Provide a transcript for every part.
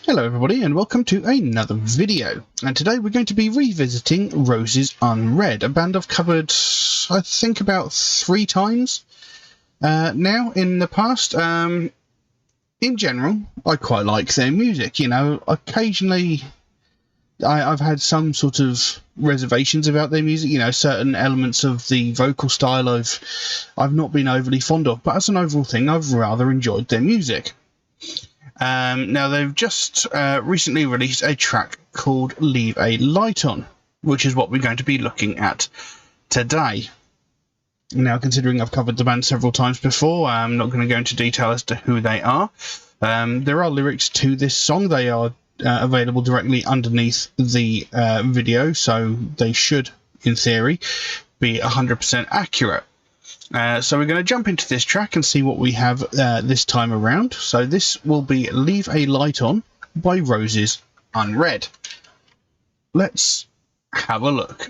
Hello everybody and welcome to another video, and today we're going to be revisiting Roses Unread, a band I've covered I think about 3 times now in the past. In general, I quite like their music. You know, occasionally I've had some sort of reservations about their music. You know, certain elements of the vocal style I've not been overly fond of, but as an overall thing I've rather enjoyed their music. Now they've just recently released a track called Leave a Light On, which is what we're going to be looking at today. Now, considering I've covered the band several times before, I'm not going to go into detail as to who they are. There are lyrics to this song. They are available directly underneath the video, so they should, in theory, be 100% accurate. So we're going to jump into this track and see what we have this time around. So this will be Leave a Light On by Roses Unread. Let's have a look.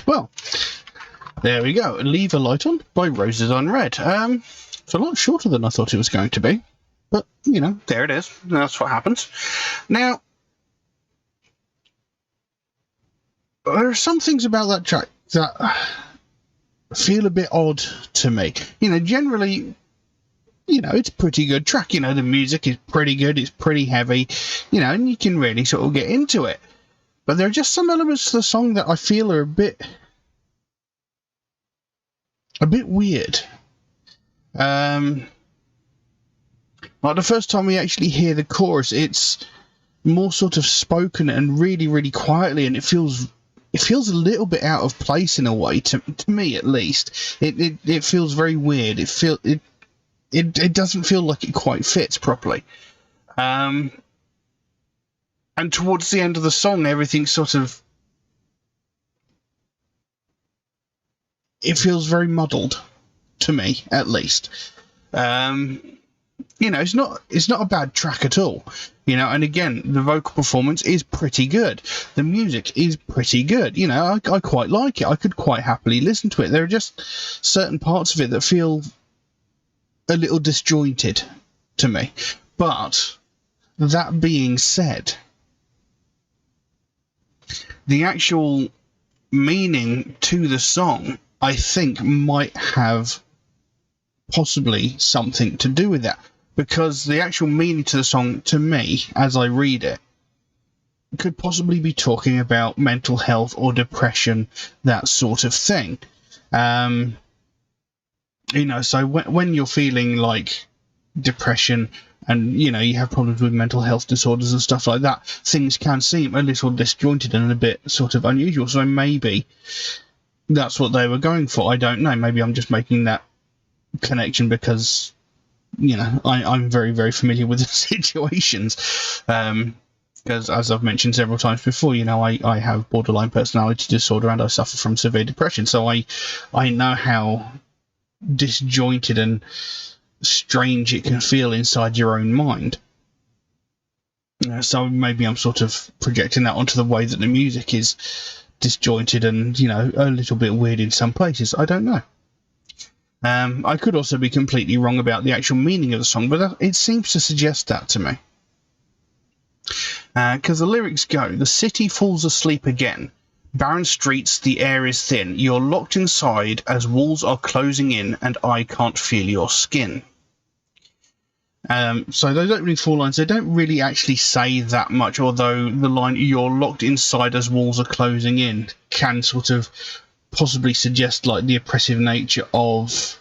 Well, there we go. Leave a Light On by Roses Unread. It's a lot shorter than I thought it was going to be, but, you know, there it is. That's what happens. Now, there are some things about that track that feel a bit odd to me. Generally, it's a pretty good track. The music is pretty good. It's pretty heavy, and you can really sort of get into it. But there are just some elements to the song that I feel are a bit weird. Like the first time we actually hear the chorus, it's more sort of spoken and really, really quietly, and it feels a little bit out of place in a way, to me at least. It feels very weird. It doesn't feel like it quite fits properly. And towards the end of the song, everything sort of, it feels very muddled to me, at least. It's not a bad track at all. And again, the vocal performance is pretty good. The music is pretty good. I quite like it. I could quite happily listen to it. There are just certain parts of it that feel a little disjointed to me. But that being said, the actual meaning to the song, I think, might have possibly something to do with that. Because the actual meaning to the song, to me, as I read it, could possibly be talking about mental health or depression, that sort of thing. So when you're feeling like depression and, you have problems with mental health disorders and stuff like that, things can seem a little disjointed and a bit sort of unusual. So maybe that's what they were going for. I don't know. Maybe I'm just making that connection because I'm very, very familiar with the situations, because as I've mentioned several times before, I have borderline personality disorder and I suffer from severe depression, so I know how disjointed and strange it can feel inside your own mind. So maybe I'm sort of projecting that onto the way that the music is disjointed and, a little bit weird in some places. I don't know. I could also be completely wrong about the actual meaning of the song, but it seems to suggest that to me. Because the lyrics go, "The city falls asleep again. Barren streets, the air is thin. You're locked inside as walls are closing in, and I can't feel your skin." So those opening four lines, they don't really actually say that much, although the line, "You're locked inside as walls are closing in," can sort of possibly suggest like the oppressive nature of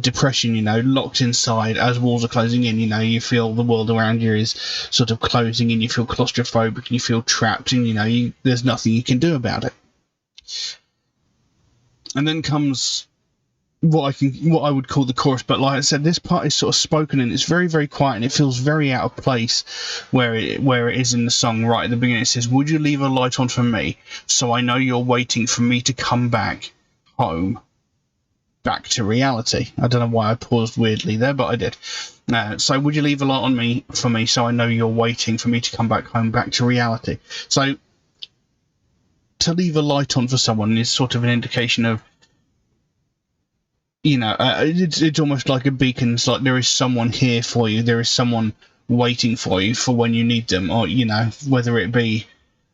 depression, locked inside as walls are closing in. You feel the world around you is sort of closing in, you feel claustrophobic and you feel trapped, and there's nothing you can do about it. And then comes what I would call the chorus, but like I said, this part is sort of spoken and it's very, very quiet and it feels very out of place where it is in the song. Right at the beginning it says, "Would you leave a light on for me so I know you're waiting for me to come back home, back to reality." I don't know why I paused weirdly there, but I did. So would you leave a light on for me so I know you're waiting for me to come back home, back to reality. So to leave a light on for someone is sort of an indication of, it's almost like a beacon. It's like there is someone here for you. There is someone waiting for you for when you need them, or whether it be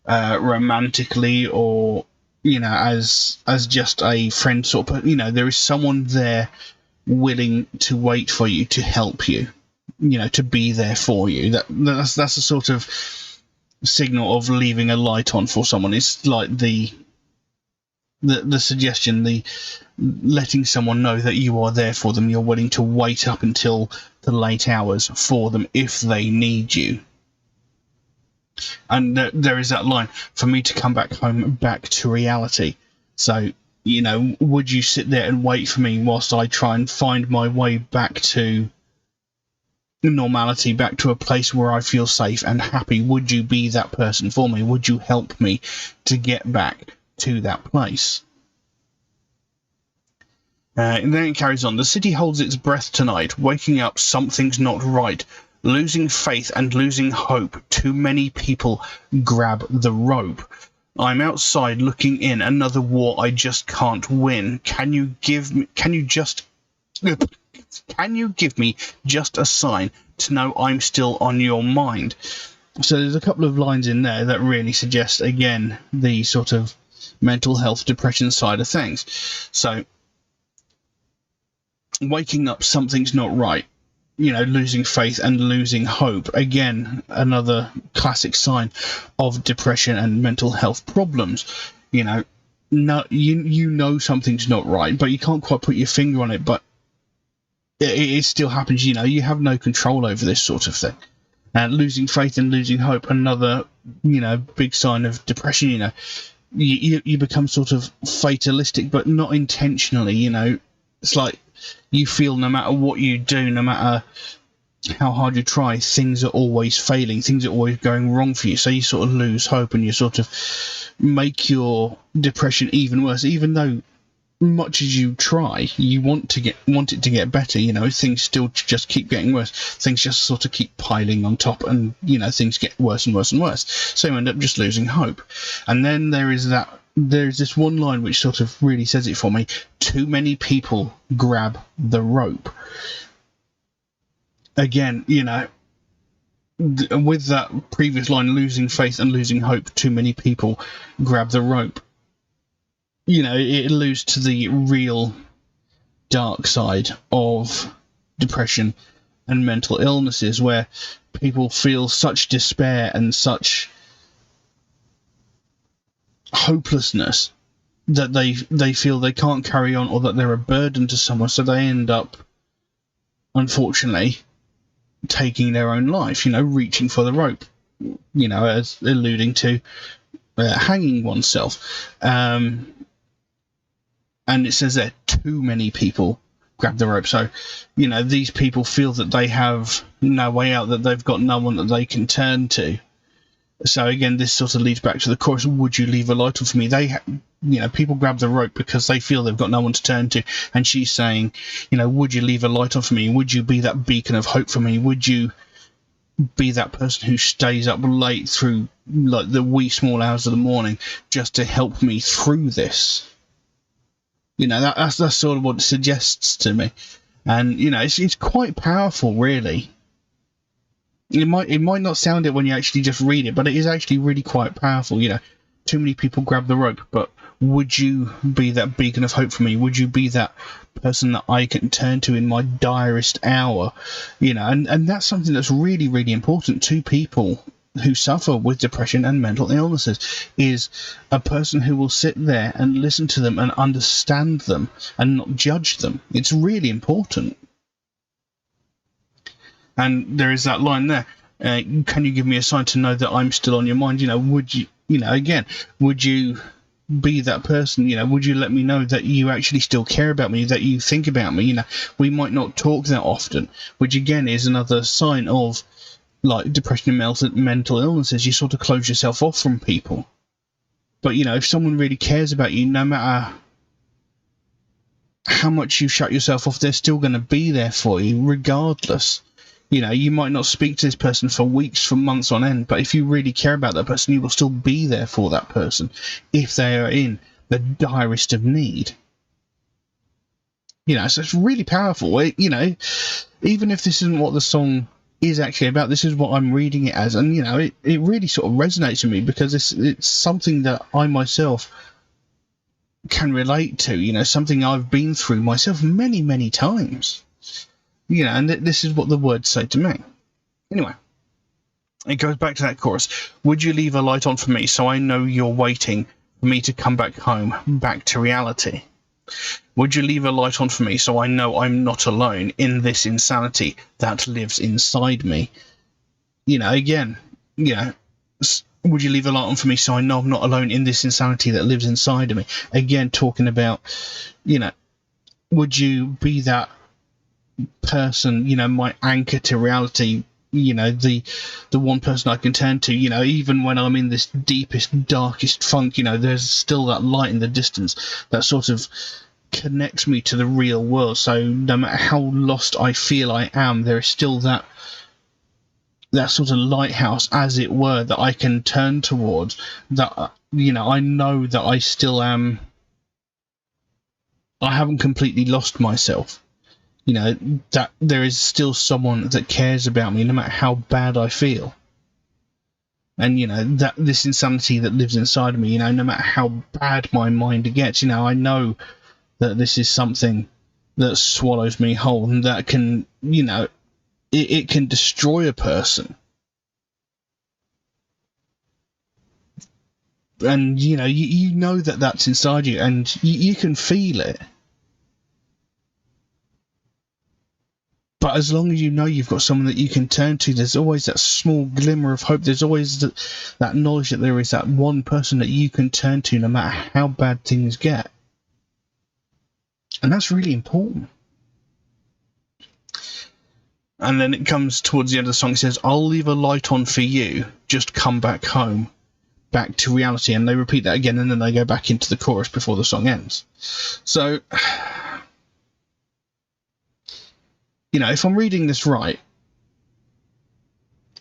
romantically or as just a friend sort of. There is someone there willing to wait for you, to help you, to be there for you. That's a sort of signal of leaving a light on for someone. It's like the suggestion, the letting someone know that you are there for them. You're willing to wait up until the late hours for them if they need you. And there is that line, "For me to come back home, back to reality." So, would you sit there and wait for me whilst I try and find my way back to normality, back to a place where I feel safe and happy? Would you be that person for me? Would you help me to get back to that place? And then it carries on. "The city holds its breath tonight. Waking up, something's not right. Losing faith and losing hope. Too many people grab the rope. I'm outside looking in. Another war I just can't win. Can you give me just a sign to know I'm still on your mind?" So there's a couple of lines in there that really suggest, again, the sort of mental health depression side of things. So waking up, something's not right. Losing faith and losing hope. Again, another classic sign of depression and mental health problems. No, you know something's not right, but you can't quite put your finger on it, but it still happens. You have no control over this sort of thing. And losing faith and losing hope, another, big sign of depression. You become sort of fatalistic, but not intentionally. It's like you feel no matter what you do, no matter how hard you try, things are always failing, things are always going wrong for you. So you sort of lose hope, and you sort of make your depression even worse, even though much as you try, you want it to get better. Things still just keep getting worse. Things just sort of keep piling on top, and things get worse and worse and worse. So you end up just losing hope. And then there's this one line which sort of really says it for me. Too many people grab the rope. Again, with that previous line, losing faith and losing hope, too many people grab the rope. It alludes to the real dark side of depression and mental illnesses, where people feel such despair and such hopelessness that they feel they can't carry on, or that they're a burden to someone, so they end up, unfortunately, taking their own life, reaching for the rope, as alluding to hanging oneself. And it says there, too many people grab the rope. So, these people feel that they have no way out, that they've got no one that they can turn to. So again, this sort of leads back to the chorus, would you leave a light on for me? People grab the rope because they feel they've got no one to turn to. And she's saying, would you leave a light on for me? Would you be that beacon of hope for me? Would you be that person who stays up late through like the wee small hours of the morning just to help me through this? That's sort of what it suggests to me. And, it's quite powerful, really. It might not sound it when you actually just read it, but it is actually really quite powerful. Too many people grab the rope, but would you be that beacon of hope for me? Would you be that person that I can turn to in my direst hour? And that's something that's really, really important to people who suffer with depression and mental illnesses, is a person who will sit there and listen to them and understand them and not judge them. It's really important. And there is that line there, can you give me a sign to know that I'm still on your mind? Would you, again, would you be that person? Would you let me know that you actually still care about me, that you think about me? We might not talk that often, which again is another sign of like depression and mental illnesses. You sort of close yourself off from people. But if someone really cares about you, no matter how much you shut yourself off, they're still going to be there for you regardless. You might not speak to this person for weeks, for months on end, but if you really care about that person, you will still be there for that person if they are in the direst of need. So it's really powerful. Even if this isn't what the song is actually about, this is what I'm reading it as, and it really sort of resonates with me, because it's something that I myself can relate to, something I've been through myself many, many times. And this is what the words say to me. Anyway, it goes back to that chorus. Would you leave a light on for me so I know you're waiting for me to come back home, back to reality? Would you leave a light on for me so I know I'm not alone in this insanity that lives inside me? Again, would you leave a light on for me so I know I'm not alone in this insanity that lives inside of me? Again, talking about, would you be that person, my anchor to reality, the one person I can turn to, even when I'm in this deepest, darkest funk, there's still that light in the distance that sort of connects me to the real world. So no matter how lost I feel I am, there is still that sort of lighthouse, as it were, that I can turn towards, that I know that I still am, I haven't completely lost myself. That there is still someone that cares about me no matter how bad I feel. And, that this insanity that lives inside of me, no matter how bad my mind gets, I know that this is something that swallows me whole, and that can, it can destroy a person. And, you know that that's inside you, and you can feel it. But as long as you know you've got someone that you can turn to, there's always that small glimmer of hope. There's always that knowledge that there is that one person that you can turn to no matter how bad things get. And that's really important. And then it comes towards the end of the song, it says, "I'll leave a light on for you, just come back home, back to reality." And they repeat that again, and then they go back into the chorus before the song ends. So, if I'm reading this right,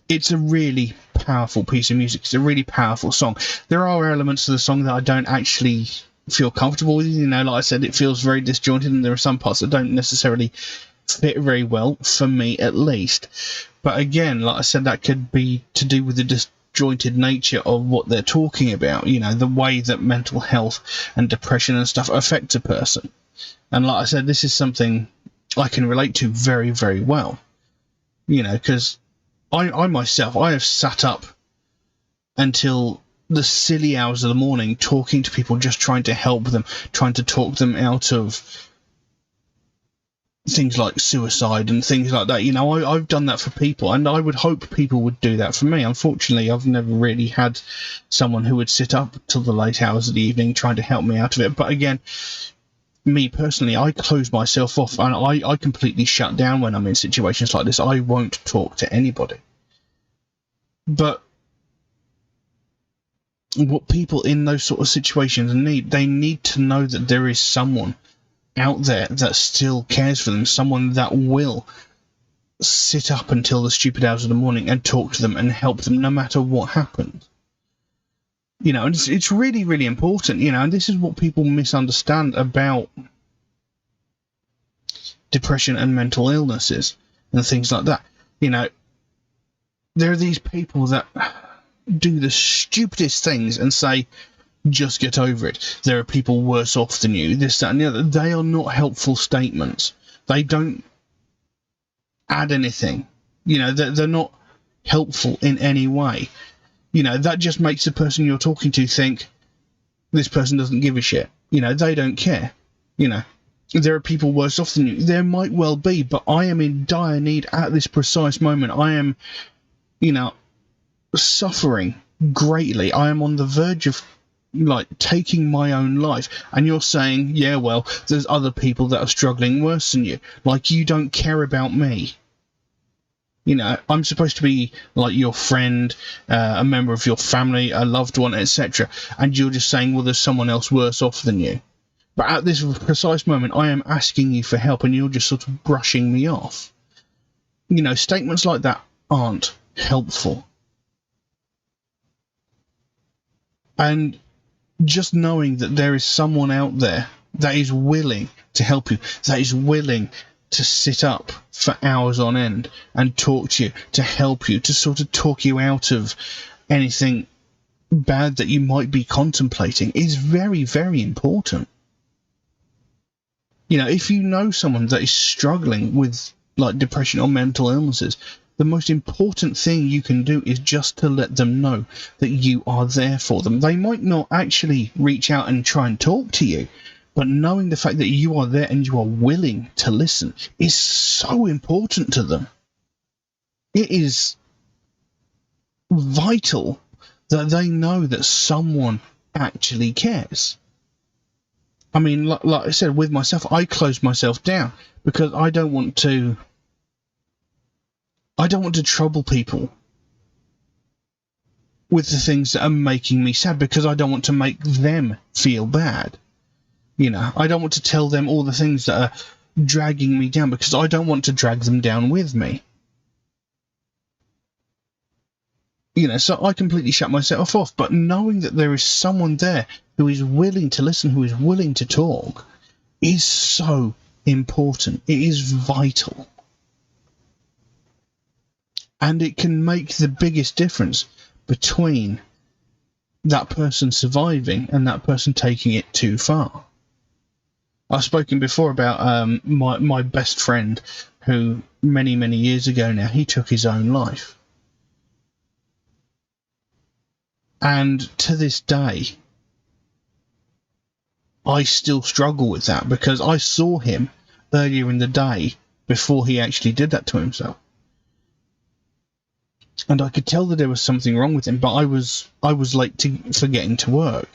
it's a really powerful piece of music. It's a really powerful song. There are elements of the song that I don't actually feel comfortable with. Like I said, it feels very disjointed, and there are some parts that don't necessarily fit very well, for me at least. But again, like I said, that could be to do with the disjointed nature of what they're talking about, the way that mental health and depression and stuff affect a person. And like I said, this is something I can relate to very, very well, because I myself, I have sat up until the silly hours of the morning talking to people, just trying to help them, trying to talk them out of things like suicide and things like that. I've done that for people, and I would hope people would do that for me. Unfortunately, I've never really had someone who would sit up till the late hours of the evening trying to help me out of it. But again, me personally, I close myself off, and I completely shut down when I'm in situations like this. I won't talk to anybody. But what people in those sort of situations need, they need to know that there is someone out there that still cares for them, someone that will sit up until the stupid hours of the morning and talk to them and help them no matter what happens. And it's really, really important, and this is what people misunderstand about depression and mental illnesses and things like that. There are these people that do the stupidest things and say, just get over it. There are people worse off than you, this, that, and the other. They are not helpful statements. They don't add anything. They're not helpful in any way. That just makes the person you're talking to think, this person doesn't give a shit. They don't care. There are people worse off than you. There might well be, but I am in dire need at this precise moment. I am, suffering greatly. I am on the verge of taking my own life, and you're saying, yeah, well, there's other people that are struggling worse than you. You don't care about me. I'm supposed to be your friend, a member of your family, a loved one, etc. And you're just saying, well, there's someone else worse off than you. But at this precise moment, I am asking you for help, and you're just sort of brushing me off. Statements like that aren't helpful. And just knowing that there is someone out there that is willing to help you, that is willing to sit up for hours on end and talk to you, to help you, to sort of talk you out of anything bad that you might be contemplating, is very, very important. If you know someone that is struggling with depression or mental illnesses, the most important thing you can do is just to let them know that you are there for them. They might not actually reach out and try and talk to you, but knowing the fact that you are there and you are willing to listen is so important to them. It is vital that they know that someone actually cares. I mean, like I said, with myself, I close myself down because I don't want to trouble people with the things that are making me sad, because I don't want to make them feel bad. I don't want to tell them all the things that are dragging me down, because I don't want to drag them down with me. So I completely shut myself off. But knowing that there is someone there who is willing to listen, who is willing to talk, is so important. It is vital. And it can make the biggest difference, between that person surviving and that person taking it too far. I've spoken before about my best friend who many years ago now, he took his own life. And to this day, I still struggle with that because I saw him earlier in the day before he actually did that to himself. And I could tell that there was something wrong with him, but I was late for getting to work.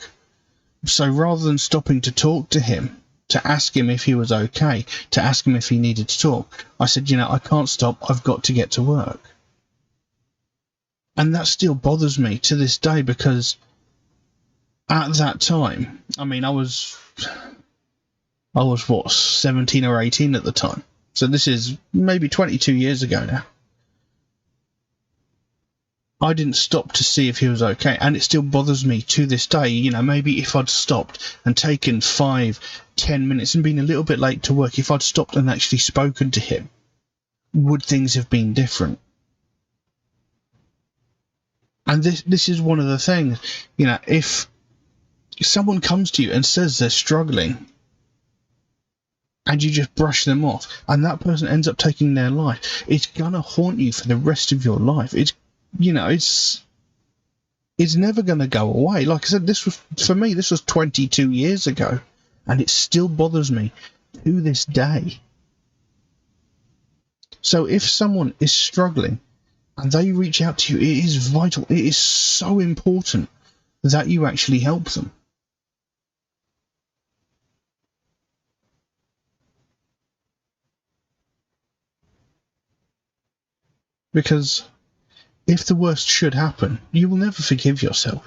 So rather than stopping to talk to him, to ask him if he was okay, to ask him if he needed to talk, I said, I can't stop, I've got to get to work. And that still bothers me to this day because at that time, I mean, I was what, 17 or 18 at the time. So this is maybe 22 years ago now. I didn't stop to see if he was okay, and it still bothers me to this day. Maybe if I'd stopped and taken 5-10 minutes and been a little bit late to work, if I'd stopped and actually spoken to him, would things have been different? And this is one of the things, if someone comes to you and says they're struggling, and you just brush them off, and that person ends up taking their life, it's gonna haunt you for the rest of your life. It's never going to go away. Like I said, this was 22 years ago, and it still bothers me to this day. So if someone is struggling and they reach out to you, it is vital, it is so important that you actually help them. Because if the worst should happen, you will never forgive yourself.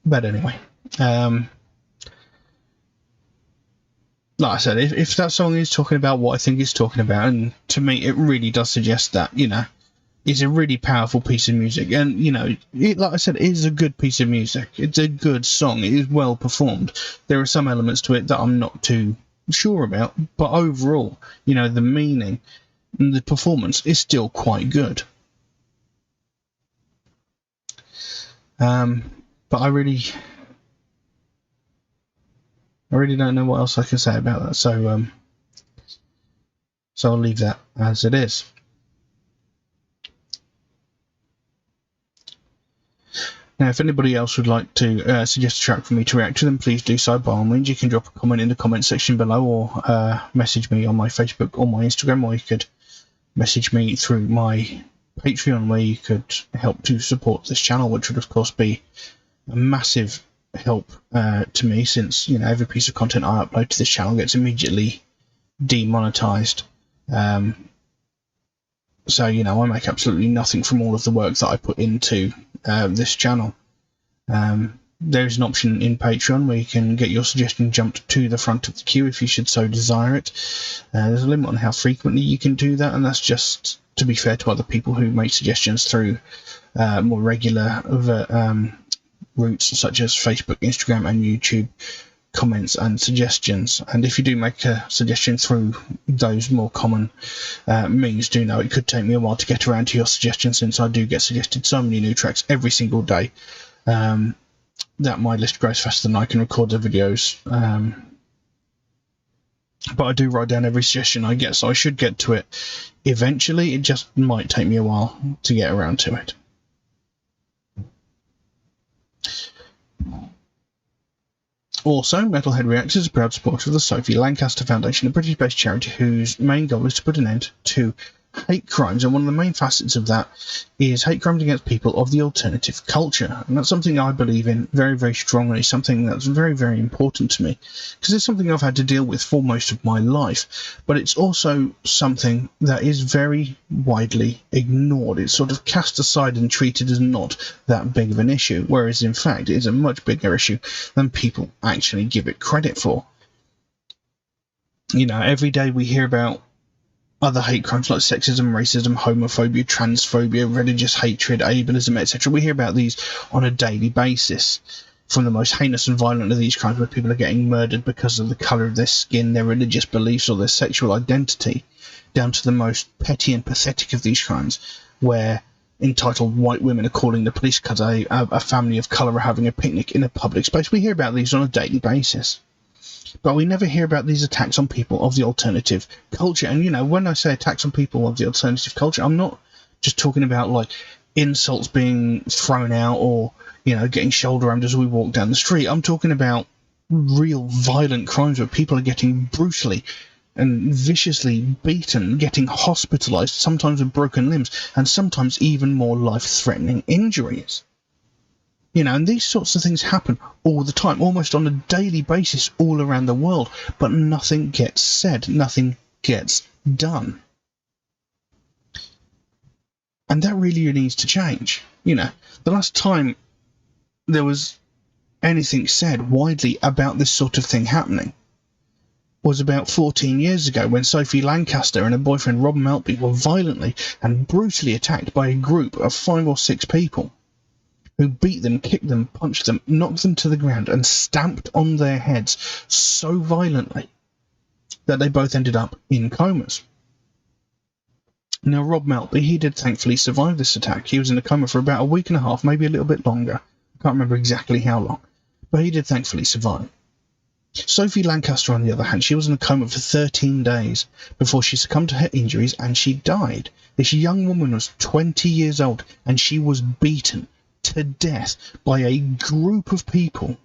But anyway, like I said, if that song is talking about what I think it's talking about, and to me it really does suggest that, it's a really powerful piece of music, and like I said, it is a good piece of music. It's a good song. It is well performed. There are some elements to it that I'm not too sure about, but overall, the meaning and the performance is still quite good. But I really don't know what else I can say about that. So I'll leave that as it is. Now, if anybody else would like to suggest a track for me to react to, then please do so. By all means, you can drop a comment in the comment section below, or message me on my Facebook or my Instagram, or you could message me through my Patreon, where you could help to support this channel, which would of course be a massive help to me, since every piece of content I upload to this channel gets immediately demonetized. So I make absolutely nothing from all of the work that I put into this channel. There is an option in Patreon where you can get your suggestion jumped to the front of the queue if you should so desire it. There's a limit on how frequently you can do that, and that's just to be fair to other people who make suggestions through more regular routes such as Facebook, Instagram and YouTube comments and suggestions. And if you do make a suggestion through those more common means, do know it could take me a while to get around to your suggestion, since I do get suggested so many new tracks every single day that my list grows faster than I can record the videos. But I do write down every suggestion I get, so I should get to it eventually. It just might take me a while to get around to it. Also, MetalHead Reacts is a proud supporter of the Sophie Lancaster Foundation, a British-based charity whose main goal is to put an end to hate crimes, and one of the main facets of that is hate crimes against people of the alternative culture. And that's something I believe in very, very strongly, something that's very, very important to me, because it's something I've had to deal with for most of my life, but it's also something that is very widely ignored. It's sort of cast aside and treated as not that big of an issue, whereas in fact it is a much bigger issue than people actually give it credit for. Every day we hear about other hate crimes like sexism, racism, homophobia, transphobia, religious hatred, ableism, etc. We hear about these on a daily basis. from the most heinous and violent of these crimes, where people are getting murdered because of the colour of their skin, their religious beliefs, or their sexual identity, down to the most petty and pathetic of these crimes, where entitled white women are calling the police because a family of colour are having a picnic in a public space. We hear about these on a daily basis. But we never hear about these attacks on people of the alternative culture. And, you know, when I say attacks on people of the alternative culture, I'm not just talking about, like, insults being thrown out or, you know, getting shoulder rammed as we walk down the street. I'm talking about real violent crimes where people are getting brutally and viciously beaten, getting hospitalised, sometimes with broken limbs, and sometimes even more life-threatening injuries. You know, and these sorts of things happen all the time, almost on a daily basis all around the world, but nothing gets said, nothing gets done. And that really needs to change. You know, the last time there was anything said widely about this sort of thing happening was about 14 years ago, when Sophie Lancaster and her boyfriend Rob Maltby were violently and brutally attacked by a group of 5 or 6 people who beat them, kicked them, punched them, knocked them to the ground, and stamped on their heads so violently that they both ended up in comas. Now, Rob Maltby, he did thankfully survive this attack. He was in a coma for about a week and a half, maybe a little bit longer. I can't remember exactly how long, but he did thankfully survive. Sophie Lancaster, on the other hand, she was in a coma for 13 days before she succumbed to her injuries and she died. This young woman was 20 years old and she was beaten to death by a group of people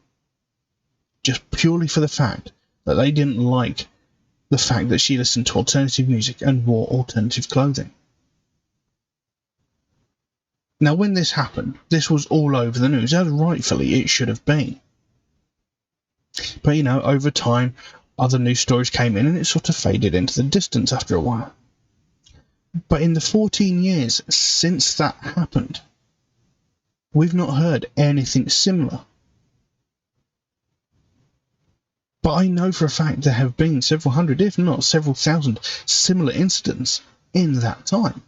just purely for the fact that they didn't like the fact that she listened to alternative music and wore alternative clothing. Now, when this happened, this was all over the news, as rightfully it should have been. But, you know, over time, other news stories came in and it sort of faded into the distance after a while. But in the 14 years since that happened, we've not heard anything similar. But I know for a fact there have been several hundred, if not several thousand, similar incidents in that time.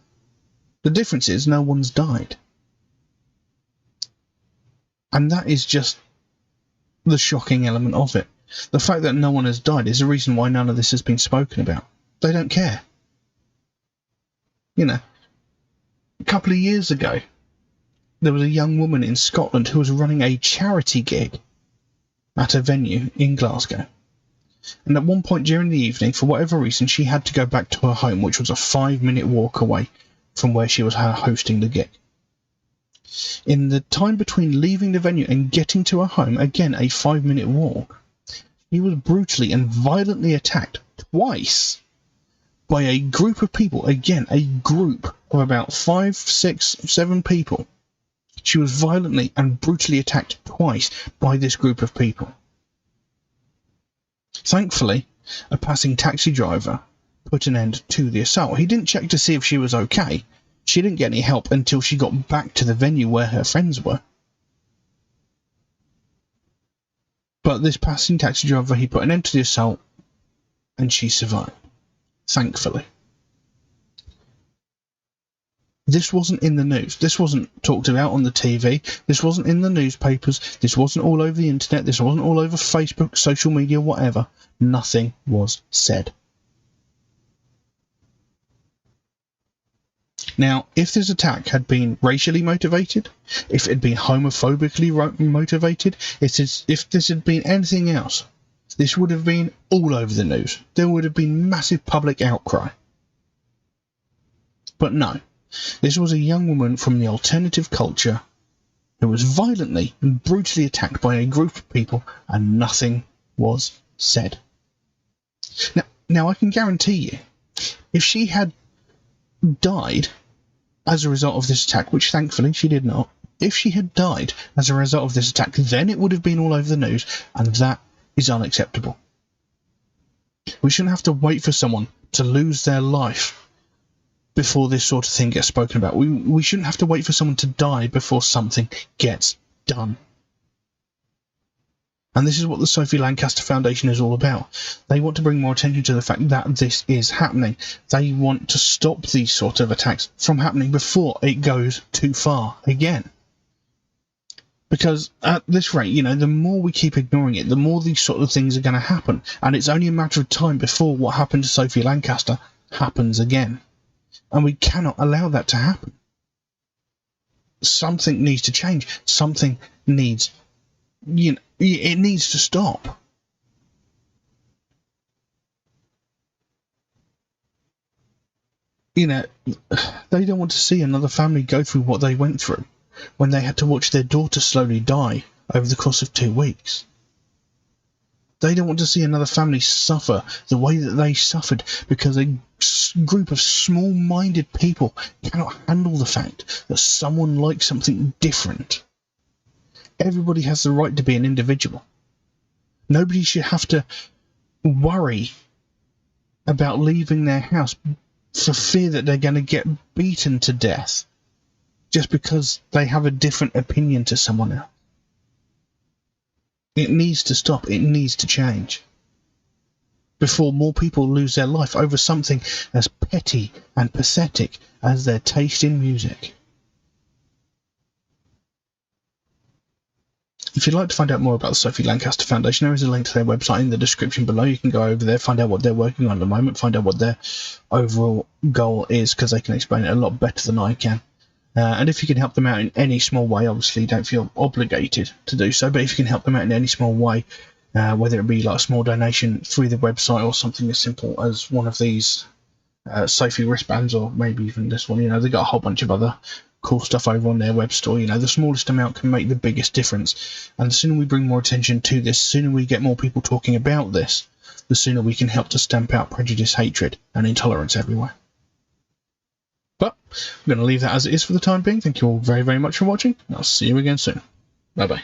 The difference is no one's died. And that is just the shocking element of it. The fact that no one has died is the reason why none of this has been spoken about. They don't care. You know, a couple of years ago, there was a young woman in Scotland who was running a charity gig at a venue in Glasgow. And at one point during the evening, for whatever reason, she had to go back to her home, which was a 5-minute walk away from where she was hosting the gig. In the time between leaving the venue and getting to her home, again a 5-minute walk, she was brutally and violently attacked twice by a group of people, again a group of about 5, 6, 7 people. She was violently and brutally attacked twice by this group of people. Thankfully, a passing taxi driver put an end to the assault. He didn't check to see if she was okay. She didn't get any help until she got back to the venue where her friends were. But this passing taxi driver, he put an end to the assault, and she survived. Thankfully. This wasn't in the news. This wasn't talked about on the TV. This wasn't in the newspapers. This wasn't all over the internet. This wasn't all over Facebook, social media, whatever. Nothing was said. Now, if this attack had been racially motivated, if it had been homophobically motivated, if this had been anything else, this would have been all over the news. There would have been massive public outcry. But no. This was a young woman from the alternative culture who was violently and brutally attacked by a group of people, and nothing was said. Now I can guarantee you, if she had died as a result of this attack, which thankfully she did not, if she had died as a result of this attack, then it would have been all over the news, and that is unacceptable. We shouldn't have to wait for someone to lose their life before this sort of thing gets spoken about. We shouldn't have to wait for someone to die before something gets done. And this is what the Sophie Lancaster Foundation is all about. They want to bring more attention to the fact that this is happening. They want to stop these sort of attacks from happening before it goes too far again. Because at this rate, you know, the more we keep ignoring it, the more these sort of things are going to happen. And it's only a matter of time before what happened to Sophie Lancaster happens again. And we cannot allow that to happen. Something needs to change. Something needs, you know, it needs to stop. You know, they don't want to see another family go through what they went through when they had to watch their daughter slowly die over the course of 2 weeks. They don't want to see another family suffer the way that they suffered because a group of small-minded people cannot handle the fact that someone likes something different. Everybody has the right to be an individual. Nobody should have to worry about leaving their house for fear that they're going to get beaten to death just because they have a different opinion to someone else. It needs to stop. It needs to change before more people lose their life over something as petty and pathetic as their taste in music. If you'd like to find out more about the Sophie Lancaster Foundation, there is a link to their website in the description below. You can go over there, find out what they're working on at the moment, find out what their overall goal is, because they can explain it a lot better than I can. And if you can help them out in any small way, obviously don't feel obligated to do so, but if you can help them out in any small way, whether it be like a small donation through the website or something as simple as one of these Sophie wristbands, or maybe even this one, you know, they've got a whole bunch of other cool stuff over on their web store. You know, the smallest amount can make the biggest difference, and the sooner we bring more attention to this, the sooner we get more people talking about this, the sooner we can help to stamp out prejudice, hatred and intolerance everywhere. But I'm going to leave that as it is for the time being. Thank you all very, very much for watching, and I'll see you again soon. Bye bye.